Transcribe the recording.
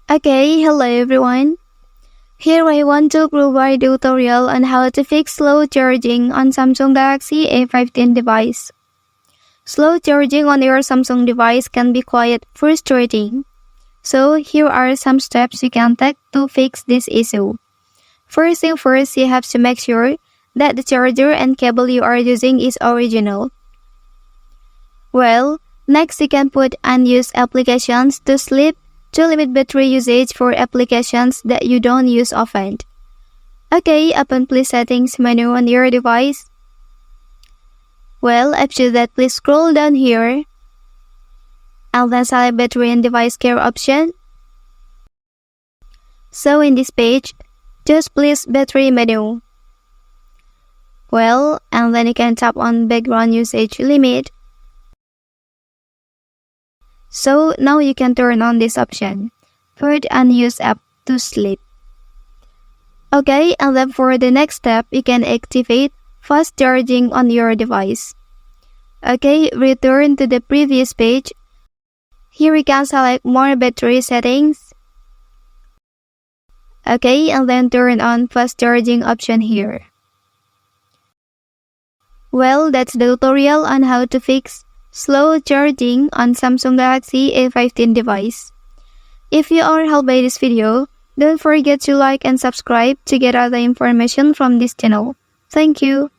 Okay, hello everyone. Here I want to provide a tutorial on how to fix slow charging on Samsung Galaxy A15 device. Slow charging on your Samsung device can be quite frustrating. So here are some steps you can take to fix this issue. First thing first, you have to make sure that the charger and cable you are using is original. Well, next you can put unused applications to sleep to limit battery usage for applications that you don't use often. Okay, open Play Settings menu on your device. Well, after that, please scroll down here and then select Battery and Device Care option. So in this page, just please Battery menu. Well, and then you can tap on Background Usage Limit. So now you can turn on this option, put unused app to sleep. Okay, and then for the next step, you can activate fast charging on your device. Okay, return to the previous page. Here we can select more battery settings. Okay, and then turn on fast charging option here. Well, that's the tutorial on how to fix slow charging on Samsung Galaxy A15 device. If you are helped by this video, don't forget to like and subscribe to get other information from this channel. Thank you.